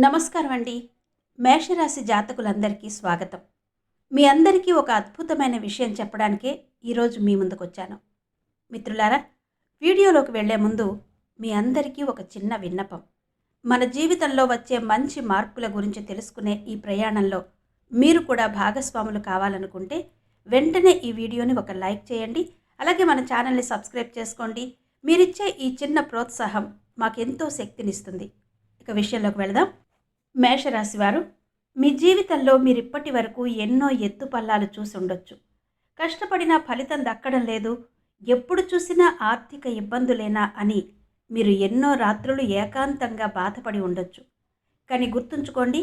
నమస్కారం అండి. మేషరాశి జాతకులందరికీ స్వాగతం. మీ అందరికీ ఒక అద్భుతమైన విషయం చెప్పడానికే ఈరోజు మీ ముందుకొచ్చాను. మిత్రులారా, వీడియోలోకి వెళ్లే ముందు మీ అందరికీ ఒక చిన్న విన్నపం. మన జీవితంలో వచ్చే మంచి మార్పుల గురించి తెలుసుకునే ఈ ప్రయాణంలో మీరు కూడా భాగస్వాములు కావాలనుకుంటే వెంటనే ఈ వీడియోని ఒక లైక్ చేయండి. అలాగే మన ఛానల్ని సబ్స్క్రైబ్ చేసుకోండి. మీరిచ్చే ఈ చిన్న ప్రోత్సాహం మాకెంతో శక్తినిస్తుంది. ఇక విషయంలోకి వెళదాం. మేషరాశి వారు, మీ జీవితంలో మీరిప్పటి వరకు ఎన్నో ఎత్తుపల్లాలు చూసి ఉండొచ్చు. కష్టపడినా ఫలితం దక్కడం లేదు, ఎప్పుడు చూసినా ఆర్థిక ఇబ్బందులేనా అని మీరు ఎన్నో రాత్రులు ఏకాంతంగా బాధపడి ఉండొచ్చు. కానీ గుర్తుంచుకోండి,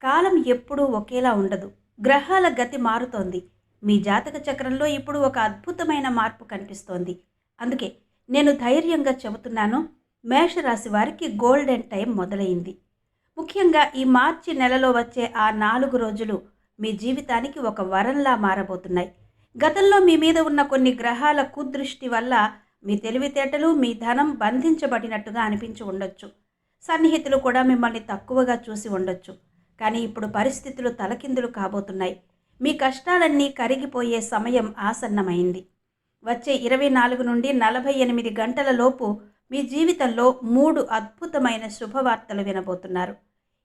కాలం ఎప్పుడూ ఒకేలా ఉండదు. గ్రహాల గతి మారుతోంది. మీ జాతక చక్రంలో ఇప్పుడు ఒక అద్భుతమైన మార్పు కనిపిస్తోంది. అందుకే నేను ధైర్యంగా చెబుతున్నాను, మేషరాశి వారికి గోల్డెన్ టైం మొదలైంది. ముఖ్యంగా ఈ మార్చి నెలలో వచ్చే ఆ 4 రోజులు మీ జీవితానికి ఒక వరంలా మారబోతున్నాయి. గతంలో మీ మీద ఉన్న కొన్ని గ్రహాల కుదృష్టి వల్ల మీ తెలివితేటలు, మీ ధనం బంధించబడినట్టుగా అనిపించి ఉండొచ్చు. సన్నిహితులు కూడా మిమ్మల్ని తక్కువగా చూసి ఉండొచ్చు. కానీ ఇప్పుడు పరిస్థితులు తలకిందులు కాబోతున్నాయి. మీ కష్టాలన్నీ కరిగిపోయే సమయం ఆసన్నమైంది. వచ్చే 24 నుండి 48 గంటల లోపు మీ జీవితంలో 3 అద్భుతమైన శుభవార్తలు వినబోతున్నారు.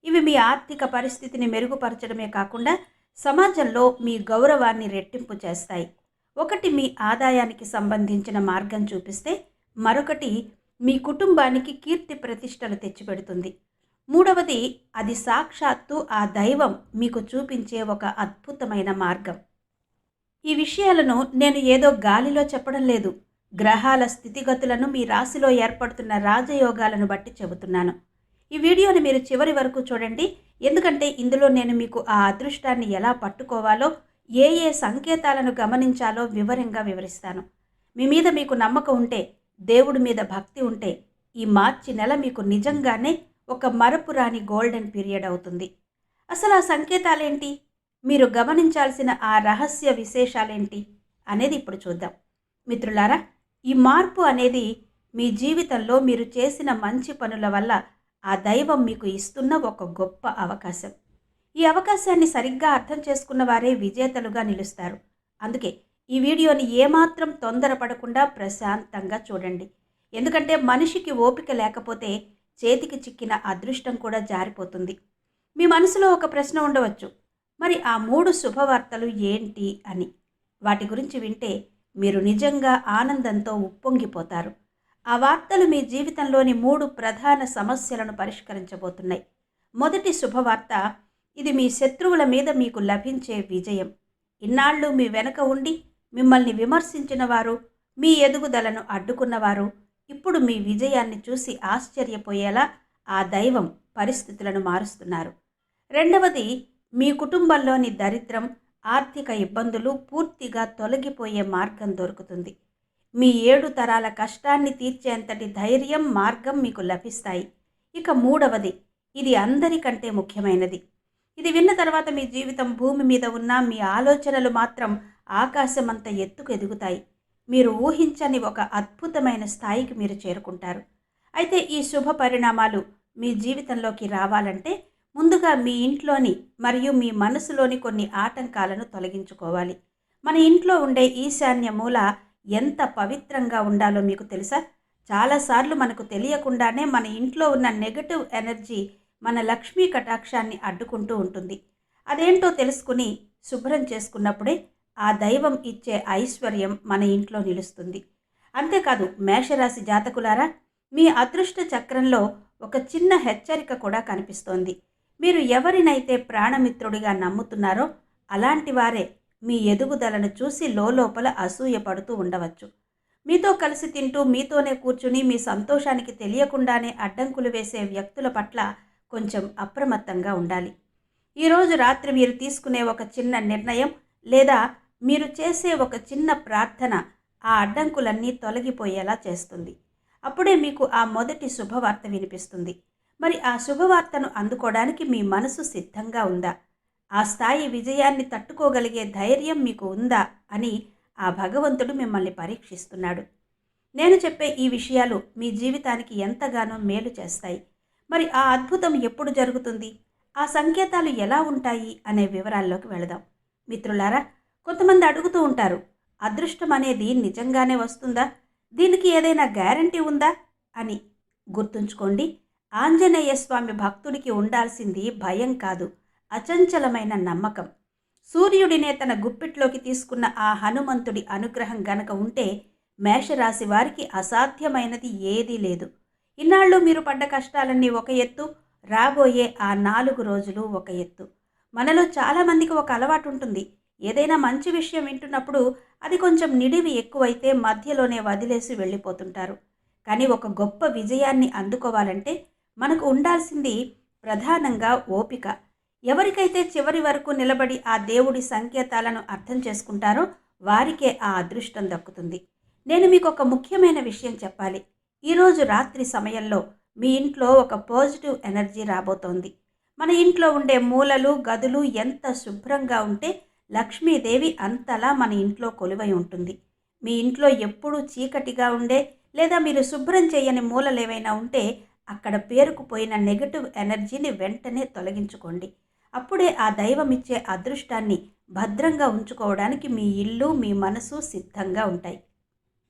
ఇవి మీ ఆర్థిక పరిస్థితిని మెరుగుపరచడమే కాకుండా సమాజంలో మీ గౌరవాన్ని రెట్టింపు చేస్తాయి. ఒకటి మీ ఆదాయానికి సంబంధించిన మార్గం చూపిస్తే, మరొకటి మీ కుటుంబానికి కీర్తి ప్రతిష్టలు తెచ్చిపెడుతుంది. మూడవది, అది సాక్షాత్తు ఆ దైవం మీకు చూపించే ఒక అద్భుతమైన మార్గం. ఈ విషయాలను నేను ఏదో గాలిలో చెప్పడం లేదు. గ్రహాల స్థితిగతులను, మీ రాశిలో ఏర్పడుతున్న రాజయోగాలను బట్టి చెబుతున్నాను. ఈ వీడియోని మీరు చివరి వరకు చూడండి. ఎందుకంటే ఇందులో నేను మీకు ఆ అదృష్టాన్ని ఎలా పట్టుకోవాలో, ఏ ఏ సంకేతాలను గమనించాలో వివరంగా వివరిస్తాను. మీ మీద మీకు నమ్మకం ఉంటే, దేవుడి మీద భక్తి ఉంటే, ఈ మార్చి నెల మీకు నిజంగానే ఒక మరపురాని గోల్డెన్ పీరియడ్ అవుతుంది. అసలు ఆ సంకేతాలేంటి, మీరు గమనించాల్సిన ఆ రహస్య విశేషాలేంటి అనేది ఇప్పుడు చూద్దాం. మిత్రులారా, ఈ మార్పు అనేది మీ జీవితంలో మీరు చేసిన మంచి పనుల వల్ల ఆ దైవం మీకు ఇస్తున్న ఒక గొప్ప అవకాశం. ఈ అవకాశాన్ని సరిగ్గా అర్థం చేసుకున్న వారే విజేతలుగా నిలుస్తారు. అందుకే ఈ వీడియోని ఏమాత్రం తొందరపడకుండా ప్రశాంతంగా చూడండి. ఎందుకంటే మనిషికి ఓపిక లేకపోతే చేతికి చిక్కిన అదృష్టం కూడా జారిపోతుంది. మీ మనసులో ఒక ప్రశ్న ఉండవచ్చు, మరి ఆ 3 శుభవార్తలు ఏంటి అని. వాటి గురించి వింటే మీరు నిజంగా ఆనందంతో ఉప్పొంగిపోతారు. ఆ వార్తలు మీ జీవితంలోని 3 ప్రధాన సమస్యలను పరిష్కరించబోతున్నాయి. మొదటి శుభవార్త, ఇది మీ శత్రువుల మీద మీకు లభించే విజయం. ఇన్నాళ్ళు మీ వెనక ఉండి మిమ్మల్ని విమర్శించిన వారు, మీ ఎదుగుదలను అడ్డుకున్నవారు ఇప్పుడు మీ విజయాన్ని చూసి ఆశ్చర్యపోయేలా ఆ దైవం పరిస్థితులను మారుస్తున్నారు. రెండవది, మీ కుటుంబంలోని దరిద్రం, ఆర్థిక ఇబ్బందులు పూర్తిగా తొలగిపోయే మార్గం దొరుకుతుంది. మీ 7 తరాల కష్టాన్ని తీర్చేంతటి ధైర్యం, మార్గం మీకు లభిస్తాయి. ఇక మూడవది, ఇది అందరికంటే ముఖ్యమైనది. ఇది విన్న తర్వాత మీ జీవితం భూమి మీద ఉన్న మీ ఆలోచనలు మాత్రం ఆకాశమంత ఎత్తుకు ఎదుగుతాయి. మీరు ఊహించని ఒక అద్భుతమైన స్థాయికి మీరు చేరుకుంటారు. అయితే ఈ శుభ పరిణామాలు మీ జీవితంలోకి రావాలంటే ముందుగా మీ ఇంట్లోని మరియు మీ మనసులోని కొన్ని ఆటంకాలను తొలగించుకోవాలి. మన ఇంట్లో ఉండే ఈశాన్య మూల ఎంత పవిత్రంగా ఉండాలో మీకు తెలుసా? చాలాసార్లు మనకు తెలియకుండానే మన ఇంట్లో ఉన్న నెగటివ్ ఎనర్జీ మన లక్ష్మీ కటాక్షాన్ని అడ్డుకుంటూ ఉంటుంది. అదేంటో తెలుసుకుని శుభ్రం చేసుకున్నప్పుడే ఆ దైవం ఇచ్చే ఐశ్వర్యం మన ఇంట్లో నిలుస్తుంది. అంతేకాదు మేషరాశి జాతకులారా, మీ అదృష్ట చక్రంలో ఒక చిన్న హెచ్చరిక కూడా కనిపిస్తోంది. మీరు ఎవరినైతే ప్రాణమిత్రుడిగా నమ్ముతున్నారో అలాంటి వారే మీ ఎదుగుదలను చూసి లోపల అసూయపడుతూ ఉండవచ్చు. మీతో కలిసి తింటూ, మీతోనే కూర్చుని మీ సంతోషానికి తెలియకుండానే అడ్డంకులు వేసే వ్యక్తుల పట్ల కొంచెం అప్రమత్తంగా ఉండాలి. ఈరోజు రాత్రి మీరు తీసుకునే ఒక చిన్న నిర్ణయం లేదా మీరు చేసే ఒక చిన్న ప్రార్థన ఆ అడ్డంకులన్నీ తొలగిపోయేలా చేస్తుంది. అప్పుడే మీకు ఆ మొదటి శుభవార్త వినిపిస్తుంది. మరి ఆ శుభవార్తను అందుకోవడానికి మీ మనసు సిద్ధంగా ఉందా? ఆ స్థాయి విజయాన్ని తట్టుకోగలిగే ధైర్యం మీకు ఉందా అని ఆ భగవంతుడు మిమ్మల్ని పరీక్షిస్తున్నాడు. నేను చెప్పే ఈ విషయాలు మీ జీవితానికి ఎంతగానో మేలు చేస్తాయి. మరి ఆ అద్భుతం ఎప్పుడు జరుగుతుంది? ఆ సంకేతాలు ఎలా ఉంటాయి అనే వివరాల్లోకి వెళదాం. మిత్రులారా, కొంతమంది అడుగుతూ ఉంటారు, అదృష్టం అనేది నిజంగానే వస్తుందా? దీనికి ఏదైనా గ్యారంటీ ఉందా అని. గుర్తుంచుకోండి, ఆంజనేయ స్వామి భక్తుడికి ఉండాల్సింది భయం కాదు, అచంచలమైన నమ్మకం. సూర్యుడినే తన గుప్పిట్లోకి తీసుకున్న ఆ హనుమంతుడి అనుగ్రహం గనక ఉంటే మేషరాశి వారికి అసాధ్యమైనది ఏదీ లేదు. ఇన్నాళ్ళు మీరు పడ్డ కష్టాలన్నీ ఒక ఎత్తు, రాబోయే ఆ 4 రోజులు ఒక ఎత్తు. మనలో చాలామందికి ఒక అలవాటు ఉంటుంది. ఏదైనా మంచి విషయం వింటున్నప్పుడు అది కొంచెం నిడివి ఎక్కువైతే మధ్యలోనే వదిలేసి వెళ్ళిపోతుంటారు. కానీ ఒక గొప్ప విజయాన్ని అందుకోవాలంటే మనకు ఉండాల్సింది ప్రధానంగా ఓపిక. ఎవరికైతే చివరి వరకు నిలబడి ఆ దేవుడి సంకేతాలను అర్థం చేసుకుంటారో వారికే ఆ అదృష్టం దక్కుతుంది. నేను మీకు ఒక ముఖ్యమైన విషయం చెప్పాలి. ఈరోజు రాత్రి సమయంలో మీ ఇంట్లో ఒక పాజిటివ్ ఎనర్జీ రాబోతోంది. మన ఇంట్లో ఉండే మూలలు, గదులు ఎంత శుభ్రంగా ఉంటే లక్ష్మీదేవి అంతలా మన ఇంట్లో కొలువై ఉంటుంది. మీ ఇంట్లో ఎప్పుడూ చీకటిగా ఉండే లేదా మీరు శుభ్రం చేయని మూలలేవైనా ఉంటే అక్కడ పేరుకుపోయిన నెగటివ్ ఎనర్జీని వెంటనే తొలగించుకోండి. అప్పుడే ఆ దైవమిచ్చే అదృష్టాన్ని భద్రంగా ఉంచుకోవడానికి మీ ఇల్లు, మీ మనసు సిద్ధంగా ఉంటాయి.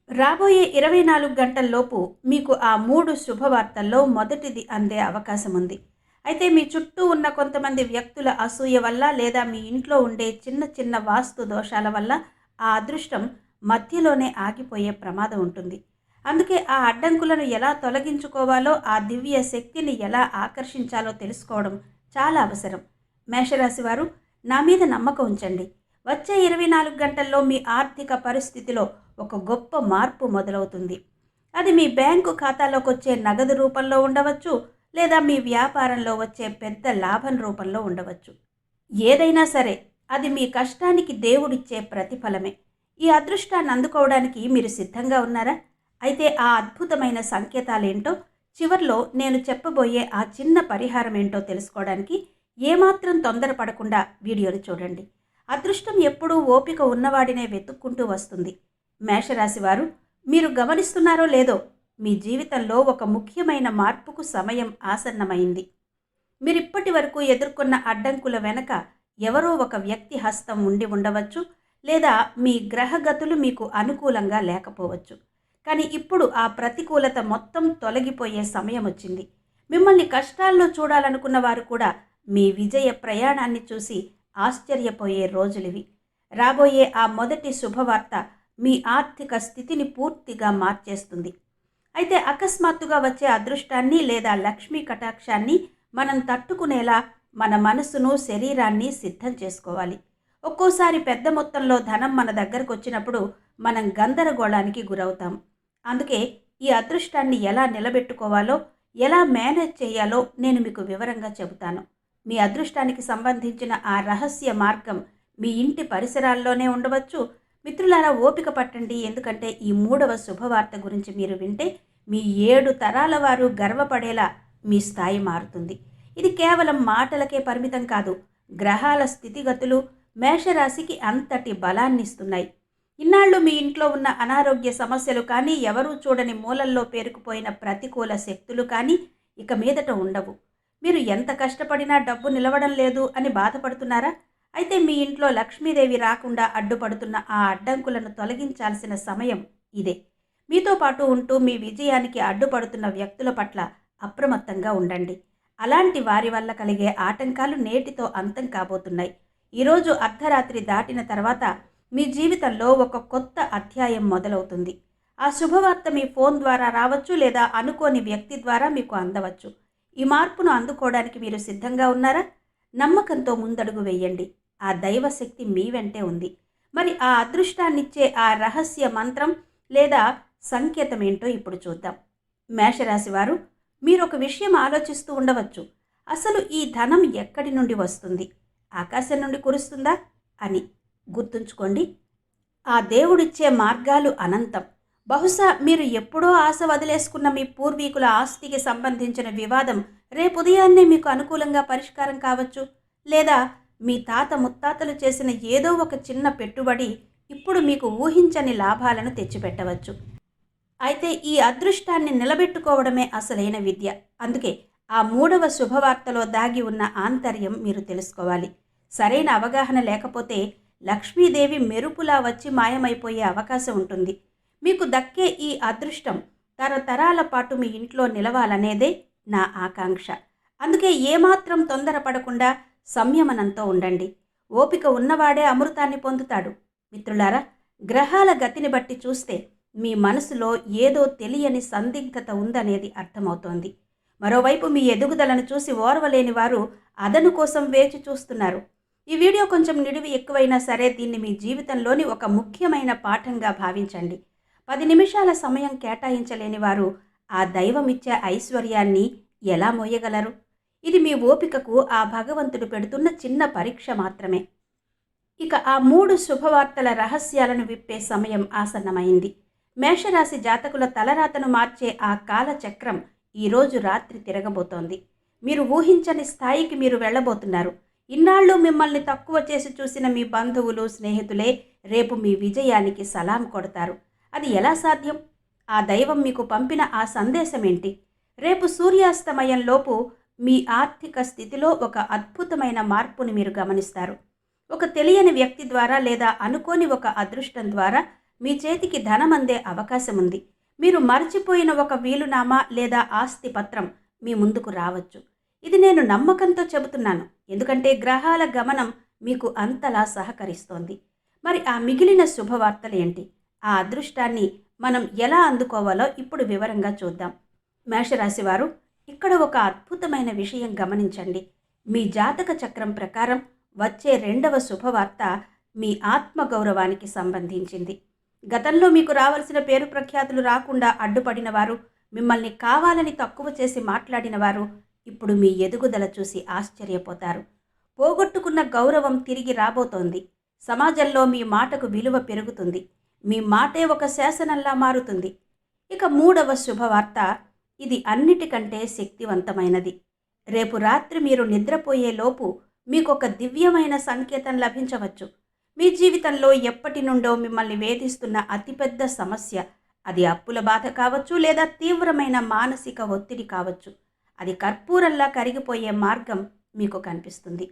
రాబోయే 24 గంటల్లోపు మీకు ఆ 3 శుభవార్తల్లో మొదటిది అందే అవకాశం ఉంది. అయితే మీ చుట్టూ ఉన్న కొంతమంది వ్యక్తుల అసూయ వల్ల లేదా మీ ఇంట్లో ఉండే చిన్న చిన్న వాస్తు దోషాల వల్ల ఆ అదృష్టం మధ్యలోనే ఆగిపోయే ప్రమాదం ఉంటుంది. అందుకే ఆ అడ్డంకులను ఎలా తొలగించుకోవాలో, ఆ దివ్య శక్తిని ఎలా ఆకర్షించాలో తెలుసుకోవడం చాలా అవసరం. మేషరాశి వారు, నా మీద నమ్మకం ఉంచండి. వచ్చే 24 గంటల్లో మీ ఆర్థిక పరిస్థితిలో ఒక గొప్ప మార్పు మొదలవుతుంది. అది మీ బ్యాంకు ఖాతాలోకి వచ్చే నగదు రూపంలో ఉండవచ్చు, లేదా మీ వ్యాపారంలో వచ్చే పెద్ద లాభం రూపంలో ఉండవచ్చు. ఏదైనా సరే అది మీ కష్టానికి దేవుడిచ్చే ప్రతిఫలమే. ఈ అదృష్టాన్ని అందుకోవడానికి మీరు సిద్ధంగా ఉన్నారా? అయితే ఆ అద్భుతమైన సంకేతాలేంటో, చివర్లో నేను చెప్పబోయే ఆ చిన్న పరిహారం ఏంటో తెలుసుకోవడానికి ఏమాత్రం తొందరపడకుండా వీడియోని చూడండి. అదృష్టం ఎప్పుడూ ఓపిక ఉన్నవాడినే వెతుక్కుంటూ వస్తుంది. మేషరాశి వారు, మీరు గమనిస్తున్నారో లేదో, మీ జీవితంలో ఒక ముఖ్యమైన మార్పుకు సమయం ఆసన్నమైంది. మీరిప్పటి వరకు ఎదుర్కొన్న అడ్డంకుల వెనక ఎవరో ఒక వ్యక్తి హస్తం ఉండి ఉండవచ్చు, లేదా మీ గ్రహగతులు మీకు అనుకూలంగా లేకపోవచ్చు. కానీ ఇప్పుడు ఆ ప్రతికూలత మొత్తం తొలగిపోయే సమయం వచ్చింది. మిమ్మల్ని కష్టాల్లో చూడాలనుకున్న వారు కూడా మీ విజయ ప్రయాణాన్ని చూసి ఆశ్చర్యపోయే రోజులివి. రాబోయే ఆ మొదటి శుభవార్త మీ ఆర్థిక స్థితిని పూర్తిగా మార్చేస్తుంది. అయితే అకస్మాత్తుగా వచ్చే అదృష్టాన్ని లేదా లక్ష్మీ కటాక్షాన్ని మనం తట్టుకునేలా మన మనసును, శరీరాన్ని సిద్ధం చేసుకోవాలి. ఒక్కోసారి పెద్ద మొత్తంలో ధనం మన దగ్గరకు వచ్చినప్పుడు మనం గందరగోళానికి గురవుతాం. అందుకే ఈ అదృష్టాన్ని ఎలా నిలబెట్టుకోవాలో, ఎలా మేనేజ్ చేయాలో నేను మీకు వివరంగా చెబుతాను. మీ అదృష్టానికి సంబంధించిన ఆ రహస్య మార్గం మీ ఇంటి పరిసరాల్లోనే ఉండవచ్చు. మిత్రులారా, ఓపిక పట్టండి. ఎందుకంటే ఈ 3వ శుభవార్త గురించి మీరు వింటే మీ 7 తరాల వారు గర్వపడేలా మీ స్థాయి మారుతుంది. ఇది కేవలం మాటలకే పరిమితం కాదు. గ్రహాల స్థితిగతులు మేషరాశికి అంతటి బలాన్నిస్తున్నాయి. ఇన్నాళ్ళు మీ ఇంట్లో ఉన్న అనారోగ్య సమస్యలు కానీ, ఎవరూ చూడని మూలల్లో పేరుకుపోయిన ప్రతికూల శక్తులు కానీ ఇక మీదట ఉండవు. మీరు ఎంత కష్టపడినా డబ్బు నిలవడం లేదు అని బాధపడుతున్నారా? అయితే మీ ఇంట్లో లక్ష్మీదేవి రాకుండా అడ్డుపడుతున్న ఆ అడ్డంకులను తొలగించాల్సిన సమయం ఇదే. మీతో పాటు ఉంటూ మీ విజయానికి అడ్డుపడుతున్న వ్యక్తుల పట్ల అప్రమత్తంగా ఉండండి. అలాంటి వారి వల్ల కలిగే ఆటంకాలు నేటితో అంతం కాబోతున్నాయి. ఈరోజు అర్ధరాత్రి దాటిన తర్వాత మీ జీవితంలో ఒక కొత్త అధ్యాయం మొదలవుతుంది. ఆ శుభవార్త మీ ఫోన్ ద్వారా రావచ్చు, లేదా అనుకోని వ్యక్తి ద్వారా మీకు అందవచ్చు. ఈ మార్పును అందుకోవడానికి మీరు సిద్ధంగా ఉన్నారా? నమ్మకంతో ముందడుగు వేయండి. ఆ దైవశక్తి మీ వెంటే ఉంది. మరి ఆ అదృష్టాన్నిచ్చే ఆ రహస్య మంత్రం లేదా సంకేతం ఏంటో ఇప్పుడు చూద్దాం. మేషరాశి వారు, మీరు ఒక విషయం ఆలోచిస్తూ ఉండవచ్చు. అసలు ఈ ధనం ఎక్కడి నుండి వస్తుంది? ఆకాశం నుండి కురుస్తుందా అని. గుర్తుంచుకోండి, ఆ దేవుడిచ్చే మార్గాలు అనంతం. బహుశా మీరు ఎప్పుడో ఆశ వదిలేసుకున్న మీ పూర్వీకుల ఆస్తికి సంబంధించిన వివాదం రేపు ఉదయాన్నే మీకు అనుకూలంగా పరిష్కారం కావచ్చు. లేదా మీ తాత ముత్తాతలు చేసిన ఏదో ఒక చిన్న పెట్టుబడి ఇప్పుడు మీకు ఊహించని లాభాలను తెచ్చిపెట్టవచ్చు. అయితే ఈ అదృష్టాన్ని నిలబెట్టుకోవడమే అసలైన విద్య. అందుకే ఆ మూడవ శుభవార్తలో దాగి ఉన్న ఆంతర్యం మీరు తెలుసుకోవాలి. సరైన అవగాహన లేకపోతే లక్ష్మీదేవి మెరుపులా వచ్చి మాయమైపోయే అవకాశం ఉంటుంది. మీకు దక్కే ఈ అదృష్టం తరతరాల పాటు మీ ఇంట్లో నిలవాలనేదే నా ఆకాంక్ష. అందుకే ఏమాత్రం తొందరపడకుండా సంయమనంతో ఉండండి. ఓపిక ఉన్నవాడే అమృతాన్ని పొందుతాడు. మిత్రులారా, గ్రహాల గతిని బట్టి చూస్తే మీ మనసులో ఏదో తెలియని సందిగ్ధత ఉందనేది అర్థమవుతోంది. మరోవైపు మీ ఎదుగుదలను చూసి ఓర్వలేని వారు అదను కోసం వేచి చూస్తున్నారు. ఈ వీడియో కొంచెం నిడివి ఎక్కువైనా సరే దీన్ని మీ జీవితంలోని ఒక ముఖ్యమైన పాఠంగా భావించండి. 10 నిమిషాల సమయం కేటాయించలేని వారు ఆ దైవమిచ్చే ఐశ్వర్యాన్ని ఎలా మోయగలరు? ఇది మీ ఓపికకు ఆ భగవంతుడు పెడుతున్న చిన్న పరీక్ష మాత్రమే. ఇక ఆ 3 శుభవార్తల రహస్యాలను విప్పే సమయం ఆసన్నమైంది. మేషరాశి జాతకుల తలరాతను మార్చే ఆ కాలచక్రం ఈరోజు రాత్రి తిరగబోతోంది. మీరు ఊహించని స్థాయికి మీరు వెళ్ళబోతున్నారు. ఇన్నాళ్ళు మిమ్మల్ని తక్కువ చేసి చూసిన మీ బంధువులు, స్నేహితులే రేపు మీ విజయానికి సలాం కొడతారు. అది ఎలా సాధ్యం? ఆ దైవం మీకు పంపిన ఆ సందేశం ఏంటి? రేపు సూర్యాస్తమయంలోపు మీ ఆర్థిక స్థితిలో ఒక అద్భుతమైన మార్పుని మీరు గమనిస్తారు. ఒక తెలియని వ్యక్తి ద్వారా లేదా అనుకోని ఒక అదృష్టం ద్వారా మీ చేతికి ధనం అందే అవకాశం ఉంది. మీరు మర్చిపోయిన ఒక వీలునామా లేదా ఆస్తి పత్రం మీ ముందుకు రావచ్చు. ఇది నేను నమ్మకంతో చెబుతున్నాను, ఎందుకంటే గ్రహాల గమనం మీకు అంతలా సహకరిస్తోంది. మరి ఆ మిగిలిన శుభవార్తలు ఏంటి? ఆ అదృష్టాన్ని మనం ఎలా అందుకోవాలో ఇప్పుడు వివరంగా చూద్దాం. మేషరాశి వారు, ఇక్కడ ఒక అద్భుతమైన విషయం గమనించండి. మీ జాతక చక్రం ప్రకారం వచ్చే 2వ శుభవార్త మీ ఆత్మగౌరవానికి సంబంధించింది. గతంలో మీకు రావాల్సిన పేరు ప్రఖ్యాతులు రాకుండా అడ్డుపడిన వారు, మిమ్మల్ని కావాలని తక్కువ చేసి మాట్లాడిన వారు ఇప్పుడు మీ ఎదుగుదల చూసి ఆశ్చర్యపోతారు. పోగొట్టుకున్న గౌరవం తిరిగి రాబోతోంది. సమాజంలో మీ మాటకు విలువ పెరుగుతుంది. మీ మాటే ఒక శాసనంలా మారుతుంది. ఇక 3వ శుభవార్త, ఇది అన్నిటికంటే శక్తివంతమైనది. రేపు రాత్రి మీరు నిద్రపోయేలోపు మీకొక దివ్యమైన సంకేతం లభించవచ్చు. మీ జీవితంలో ఎప్పటి నుండో మిమ్మల్ని వేధిస్తున్న అతిపెద్ద సమస్య, అది అప్పుల బాధ కావచ్చు లేదా తీవ్రమైన మానసిక ఒత్తిడి కావచ్చు, అది కర్పూరంలా కరిగిపోయే మార్గం మీకు కనిపిస్తుంది.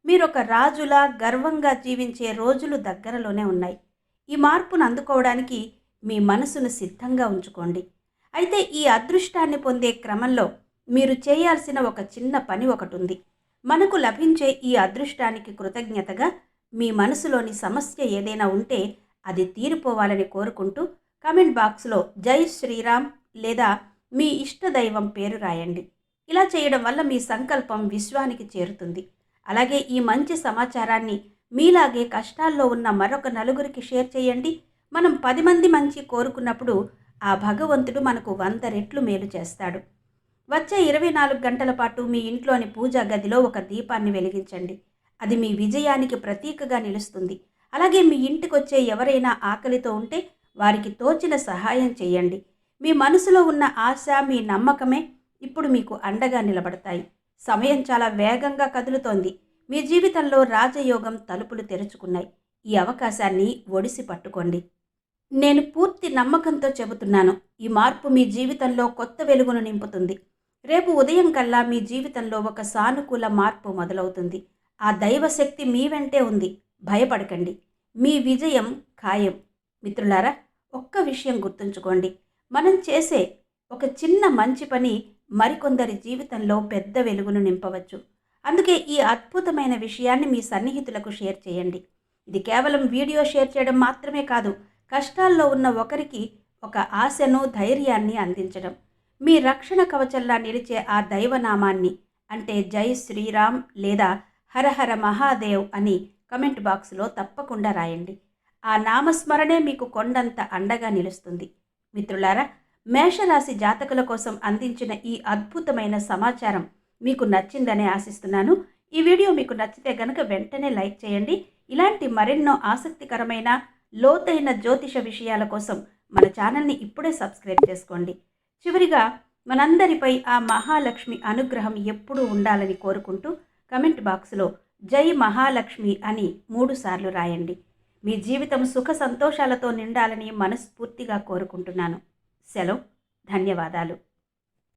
మీరొక రాజులా గర్వంగా జీవించే రోజులు దగ్గరలోనే ఉన్నాయి. ఈ మార్పును అందుకోవడానికి మీ మనసును సిద్ధంగా ఉంచుకోండి. అయితే ఈ అదృష్టాన్ని పొందే క్రమంలో మీరు చేయాల్సిన ఒక చిన్న పని ఒకటి ఉంది. మనకు లభించే ఈ అదృష్టానికి కృతజ్ఞతగా మీ మనసులోని సమస్య ఏదైనా ఉంటే అది తీరిపోవాలని కోరుకుంటూ కామెంట్ బాక్స్లో జై శ్రీరామ్ లేదా మీ ఇష్టదైవం పేరు రాయండి. ఇలా చేయడం వల్ల మీ సంకల్పం విశ్వానికి చేరుతుంది. అలాగే ఈ మంచి సమాచారాన్ని మీలాగే కష్టాల్లో ఉన్న మరొక నలుగురికి షేర్ చేయండి. మనం 10 మంది మంచి కోరుకున్నప్పుడు ఆ భగవంతుడు మనకు 100 రెట్లు మేలు చేస్తాడు. వచ్చే 24 గంటల పాటు మీ ఇంట్లోని పూజా గదిలో ఒక దీపాన్ని వెలిగించండి. అది మీ విజయానికి ప్రతీకగా నిలుస్తుంది. అలాగే మీ ఇంటికొచ్చే ఎవరైనా ఆకలితో ఉంటే వారికి తోచిన సహాయం చేయండి. మీ మనసులో ఉన్న ఆశ, మీ నమ్మకమే ఇప్పుడు మీకు అండగా నిలబడతాయి. సమయం చాలా వేగంగా కదులుతోంది. మీ జీవితంలో రాజయోగం తలుపులు తెరుచుకున్నాయి. ఈ అవకాశాన్ని ఒడిసి పట్టుకోండి. నేను పూర్తి నమ్మకంతో చెబుతున్నాను, ఈ మార్పు మీ జీవితంలో కొత్త వెలుగును నింపుతుంది. రేపు ఉదయం కల్లా మీ జీవితంలో ఒక సానుకూల మార్పు మొదలవుతుంది. ఆ దైవశక్తి మీ వెంటే ఉంది. భయపడకండి, మీ విజయం ఖాయం. మిత్రులారా, ఒక్క విషయం గుర్తుంచుకోండి, మనం చేసే ఒక చిన్న మంచి పని మరికొందరి జీవితంలో పెద్ద వెలుగును నింపవచ్చు. అందుకే ఈ అద్భుతమైన విషయాన్ని మీ సన్నిహితులకు షేర్ చేయండి. ఇది కేవలం వీడియో షేర్ చేయడం మాత్రమే కాదు, కష్టాల్లో ఉన్న ఒకరికి ఒక ఆశను, ధైర్యాన్ని అందించడం. మీ రక్షణ కవచంలా నిలిచే ఆ దైవనామాన్ని, అంటే జై శ్రీరామ్ లేదా హరహర మహాదేవ్ అని కమెంట్ బాక్స్లో తప్పకుండా రాయండి. ఆ నామస్మరణే మీకు కొండంత అండగా నిలుస్తుంది. మిత్రులారా, మేషరాశి జాతకుల కోసం అందించిన ఈ అద్భుతమైన సమాచారం మీకు నచ్చిందనే ఆశిస్తున్నాను. ఈ వీడియో మీకు నచ్చితే గనుక వెంటనే లైక్ చేయండి. ఇలాంటి మరెన్నో ఆసక్తికరమైన లోతైన జ్యోతిష విషయాల కోసం మన ఛానల్ని ఇప్పుడే సబ్స్క్రైబ్ చేసుకోండి. చివరిగా, మనందరిపై ఆ మహాలక్ష్మి అనుగ్రహం ఎప్పుడూ ఉండాలని కోరుకుంటూ కమెంట్ బాక్స్లో జై మహాలక్ష్మి అని 3 సార్లు రాయండి. మీ జీవితం సుఖ సంతోషాలతో నిండాలని మనస్ఫూర్తిగా కోరుకుంటున్నాను. సెలవు. ధన్యవాదాలు.